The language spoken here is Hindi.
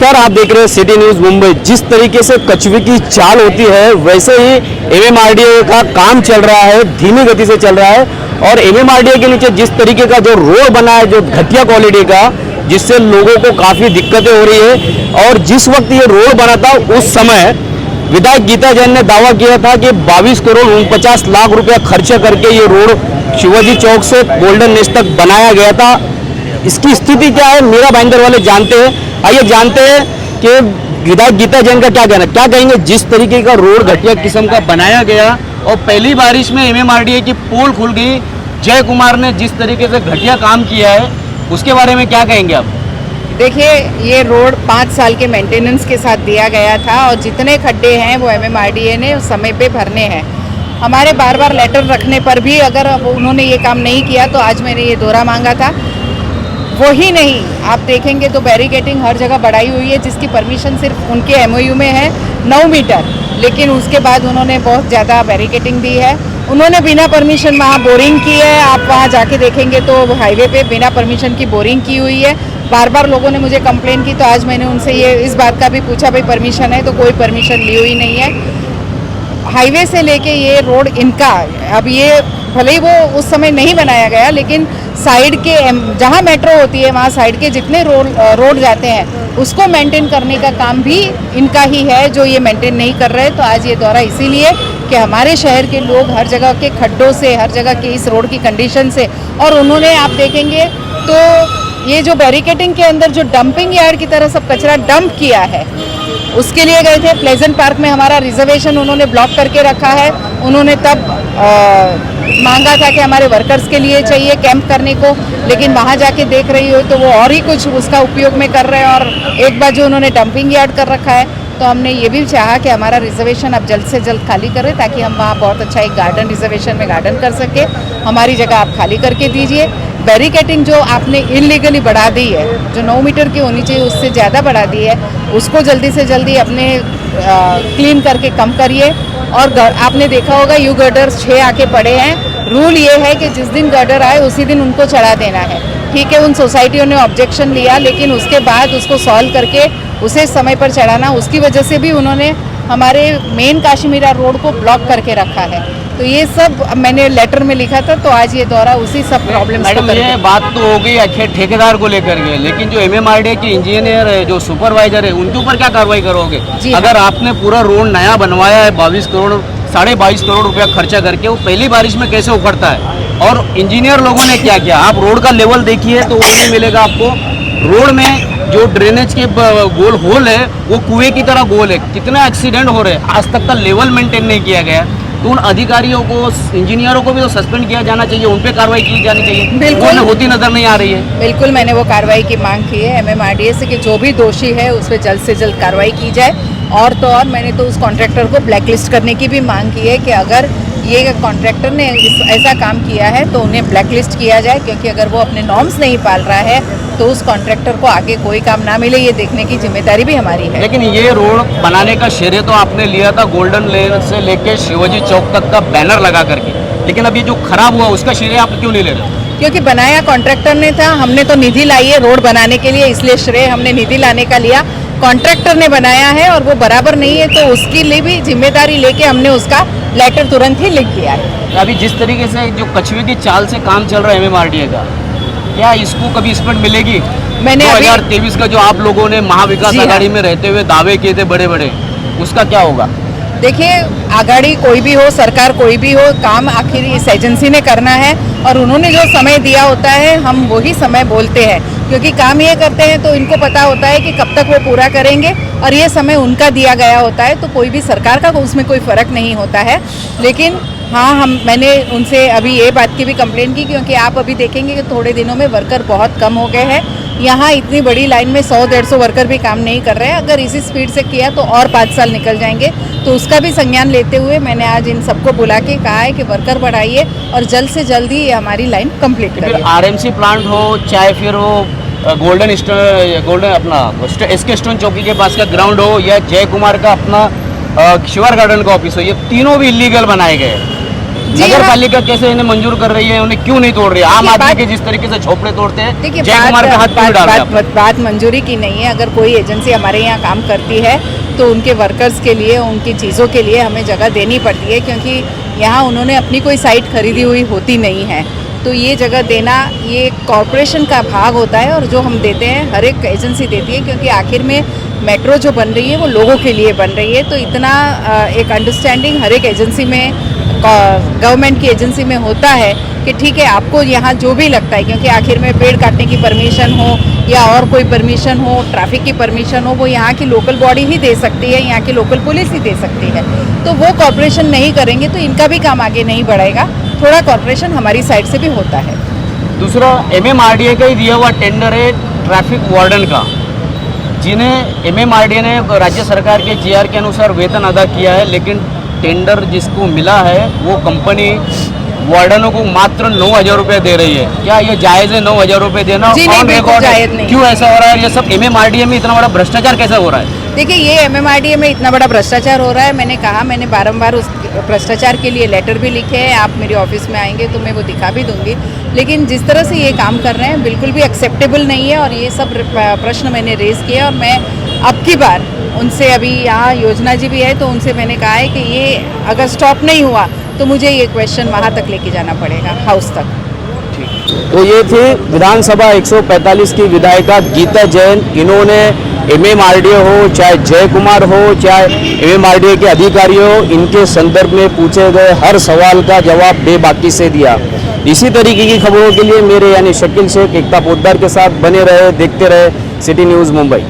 सर आप देख रहे हैं सिटी न्यूज मुंबई। जिस तरीके से कछुए की चाल होती है वैसे ही एमएमआरडीए का काम चल रहा है, धीमी गति से चल रहा है। और एमएमआरडीए के नीचे जिस तरीके का जो रोड बना है, जो घटिया क्वालिटी का, जिससे लोगों को काफी दिक्कतें हो रही है। और जिस वक्त ये रोड बना था उस समय विधायक गीता जैन ने दावा किया था कि 22 करोड़ 49 लाख रुपया खर्चा करके ये रोड शिवाजी चौक से गोल्डन नेस्ट तक बनाया गया था। इसकी स्थिति क्या है मीरा भाईंदर वाले जानते हैं। आइए जानते हैं कि विधायक गीता जैन का क्या कहना, क्या कहेंगे। जिस तरीके का रोड घटिया किस्म का बनाया गया और पहली बारिश में एमएमआरडीए की पोल खुल गई, जय कुमार ने जिस तरीके से घटिया काम किया है उसके बारे में क्या कहेंगे आप। देखिए, ये रोड 5 साल के मेंटेनेंस के साथ दिया गया था और जितने खड्डे हैं वो एमएमआरडीए ने समय पे भरने हैं। हमारे बार बार लेटर रखने पर भी अगर उन्होंने ये काम नहीं किया तो आज मैंने ये दौरा मांगा था। वो ही नहीं, आप देखेंगे तो बैरिकेटिंग हर जगह बढ़ाई हुई है, जिसकी परमिशन सिर्फ उनके एमओयू में है 9 मीटर, लेकिन उसके बाद उन्होंने बहुत ज़्यादा बैरिकेटिंग दी है। उन्होंने बिना परमिशन वहाँ बोरिंग की है। आप वहाँ जाके देखेंगे तो हाईवे पे बिना परमिशन की बोरिंग की हुई है। बार बार लोगों ने मुझे कंप्लेन की तो आज मैंने उनसे ये इस बात का भी पूछा, भाई परमिशन है, तो कोई परमिशन ली हुई नहीं है। हाईवे से लेके ये रोड इनका, अब ये भले ही वो उस समय नहीं बनाया गया, लेकिन साइड के जहाँ मेट्रो होती है वहाँ साइड के जितने रोड जाते हैं उसको मेंटेन करने का काम भी इनका ही है, जो ये मेंटेन नहीं कर रहे। तो आज ये दौरा इसीलिए कि हमारे शहर के लोग हर जगह के खड्डों से, हर जगह के इस रोड की कंडीशन से, और उन्होंने आप देखेंगे तो ये जो बैरिकेटिंग के अंदर जो डंपिंग यार्ड की तरह सब कचरा डंप किया है उसके लिए गए थे। प्लेजेंट पार्क में हमारा रिजर्वेशन उन्होंने ब्लॉक करके रखा है। उन्होंने तब मांगा था कि हमारे वर्कर्स के लिए चाहिए कैंप करने को, लेकिन वहाँ जाके देख रही हो तो वो और ही कुछ उसका उपयोग में कर रहे हैं। और एक बार जो उन्होंने डंपिंग यार्ड कर रखा है, तो हमने ये भी चाहा कि हमारा रिजर्वेशन अब जल्द से जल्द खाली करें ताकि हम वहाँ बहुत अच्छा एक गार्डन, रिजर्वेशन में गार्डन कर सके। हमारी जगह आप खाली करके दीजिए। बैरिकेटिंग जो आपने इनलीगली बढ़ा दी है, जो 9 मीटर की होनी चाहिए उससे ज़्यादा बढ़ा दी है, उसको जल्दी से जल्दी अपने क्लीन करके कम करिए। और आपने देखा होगा यू गर्डर्स 6 आके पड़े हैं। रूल ये है कि जिस दिन गर्डर आए उसी दिन उनको चढ़ा देना है। ठीक है, उन सोसाइटियों ने ऑब्जेक्शन लिया, लेकिन उसके बाद उसको सॉल्व करके उसे समय पर चढ़ाना, उसकी वजह से भी उन्होंने हमारे मेन काशीमीरा रोड को ब्लॉक करके रखा है। तो ये सब मैंने लेटर में लिखा था, तो आज ये दौरा उसी सब प्रॉब्लम। मैडम ये बात तो हो गई अच्छे ठेकेदार को लेकर के, लेकिन जो एमएमआरडीए के इंजीनियर है, जो सुपरवाइजर है, उनके ऊपर क्या कार्रवाई करोगे। अगर आपने पूरा रोड नया बनवाया है 22 करोड़ 22.5 करोड़ रुपया खर्चा करके, वो पहली बारिश में कैसे उखड़ता है। और इंजीनियर लोगों ने क्या किया, आप रोड का लेवल देखिए तो वो नहीं मिलेगा आपको। रोड में जो ड्रेनेज के गोल होल है वो कुएं की तरह गोल है। कितना एक्सीडेंट हो रहे हैं, आज तक का लेवल मेंटेन नहीं किया गया। तो उन अधिकारियों को, इंजीनियरों को भी तो सस्पेंड किया जाना चाहिए, उन पे कार्रवाई की जानी चाहिए। बिल्कुल होती नजर नहीं आ रही है। बिल्कुल, मैंने वो कार्रवाई की मांग की है एमएमआरडीए से कि जो भी दोषी है उस पर जल्द से जल्द कार्रवाई की जाए। और तो और मैंने तो उस कॉन्ट्रैक्टर को ब्लैकलिस्ट करने की भी मांग की है कि अगर ये कॉन्ट्रैक्टर ने ऐसा काम किया है तो उन्हें ब्लैकलिस्ट किया जाए, क्योंकि अगर वो अपने नॉर्म्स नहीं पाल रहा है तो उस कॉन्ट्रैक्टर को आगे कोई काम ना मिले, ये देखने की जिम्मेदारी भी हमारी है। लेकिन ये रोड बनाने का श्रेय तो आपने लिया था गोल्डन लेन से लेके शिवाजी चौक तक का बैनर लगा करके, लेकिन अब ये जो खराब हुआ उसका श्रेय आप क्यों नहीं ले रहे। क्योंकि बनाया कॉन्ट्रैक्टर ने था, हमने तो निधि लाई है रोड बनाने के लिए, इसलिए श्रेय हमने निधि लाने का लिया। कॉन्ट्रैक्टर ने बनाया है और वो बराबर नहीं है, तो उसके लिए भी जिम्मेदारी लेके हमने उसका लेटर तुरंत ही लिख दिया है। अभी जिस तरीके से जो कछुए की चाल से काम चल रहा है एमएमआरडीए का, क्या इसको कभी स्पीड मिलेगी। मैंने 2023 का जो आप लोगों ने महाविकास आघाड़ी में रहते हुए दावे किए थे बड़े बड़े, उसका क्या होगा। देखिए, आघाड़ी कोई भी हो, सरकार कोई भी हो, काम आखिर इस एजेंसी ने करना है और उन्होंने जो समय दिया होता है हम वही समय बोलते हैं, क्योंकि काम ये करते हैं तो इनको पता होता है कि कब तक वो पूरा करेंगे और ये समय उनका दिया गया होता है। तो कोई भी सरकार का उसमें कोई फ़र्क नहीं होता है। लेकिन हाँ, मैंने उनसे अभी ये बात की भी कंप्लेंट की, क्योंकि आप अभी देखेंगे कि थोड़े दिनों में वर्कर बहुत कम हो गए हैं। यहाँ इतनी बड़ी लाइन में 100-150 वर्कर भी काम नहीं कर रहे हैं। अगर इसी स्पीड से किया तो और 5 साल निकल जाएंगे। तो उसका भी संज्ञान लेते हुए मैंने आज इन सबको बुला के कहा है कि वर्कर बढ़ाइए और जल्द से जल्द ही हमारी लाइन कंप्लीट करिए। आरएमसी प्लांट हो चाहे फिर वो गोल्डन अपना एसके स्टोन चौकी के पास का ग्राउंड हो या जय कुमार का अपना शिवार गार्डन का ऑफिस हो, ये तीनों भी इलीगल बनाए गए। जी नगर हाँ। पालिका कैसे इन्हें मंजूर कर रही है, उन्हें क्यों नहीं तोड़ रही है? आम देखिए, आदमी बात- के जिस तरीके से झोपड़े तोड़ते हैं, देखिए जय कुमार पे हाथ क्यों नहीं डाल रहे आप? बात मंजूरी की नहीं है। अगर कोई एजेंसी हमारे यहाँ काम करती है तो उनके वर्कर्स के लिए, उनकी चीज़ों के लिए हमें जगह देनी पड़ती है, क्योंकि यहाँ उन्होंने अपनी कोई साइट खरीदी हुई होती नहीं है। तो ये जगह देना ये कॉरपोरेशन का भाग होता है, और जो हम देते हैं हर एक एजेंसी देती है, क्योंकि आखिर में मेट्रो जो बन रही है वो लोगों के लिए बन रही है। तो इतना एक अंडरस्टैंडिंग हर एक एजेंसी में, गवर्नमेंट की एजेंसी में होता है कि ठीक है, आपको यहाँ जो भी लगता है, क्योंकि आखिर में पेड़ काटने की परमिशन हो या और कोई परमिशन हो, ट्रैफिक की परमिशन हो, वो यहाँ की लोकल बॉडी ही दे सकती है, यहाँ की लोकल पुलिस ही दे सकती है। तो वो कॉर्पोरेशन नहीं करेंगे तो इनका भी काम आगे नहीं बढ़ेगा। थोड़ा कॉर्पोरेशन हमारी साइड से भी होता है। दूसरा, एमएमआरडीए का ही दिया हुआ टेंडर है ट्रैफिक वार्डन का, जिन्हें एमएमआरडीए ने राज्य सरकार के जीआर के अनुसार वेतन अदा किया है, लेकिन टेंडर जिसको मिला है वो कंपनी वार्डनों को मात्र 9,000 रुपये दे रही है। क्या ये जायज़ है 9,000 रुपये देना? जी नहीं, ऑन बिल्कुल रिकॉर्ड है। जायज़ नहीं। क्यों ऐसा हो रहा है? ये सब एमएमआरडीए में इतना बड़ा भ्रष्टाचार कैसे हो रहा है? देखिए, ये एमएमआरडीए में इतना बड़ा भ्रष्टाचार हो रहा है। मैंने कहा, मैंने बारंबार उस भ्रष्टाचार के लिए लेटर भी लिखे हैं। आप मेरे ऑफिस में आएंगे तो मैं वो दिखा भी दूंगी। लेकिन जिस तरह से ये काम कर रहे हैं बिल्कुल भी एक्सेप्टेबल नहीं है, और ये सब प्रश्न मैंने रेज़ किए, और मैं अब की बार उनसे, अभी यहाँ योजना जी भी है तो उनसे मैंने कहा है कि ये अगर स्टॉप नहीं हुआ तो मुझे ये क्वेश्चन वहाँ तक लेके जाना पड़ेगा, हाउस तक। तो ये थी विधानसभा 145 की विधायिका गीता जैन। इन्होंने एमएमआरडीए हो, चाहे जय कुमार हो, चाहे एमएमआरडीए के अधिकारी हो, इनके संदर्भ में पूछे गए हर सवाल का जवाब बेबाकी से दिया। इसी तरीके की खबरों के लिए मेरे यानी शकील शेख, एकता पोद्दार के साथ बने रहे, देखते रहे सिटी न्यूज़ मुंबई।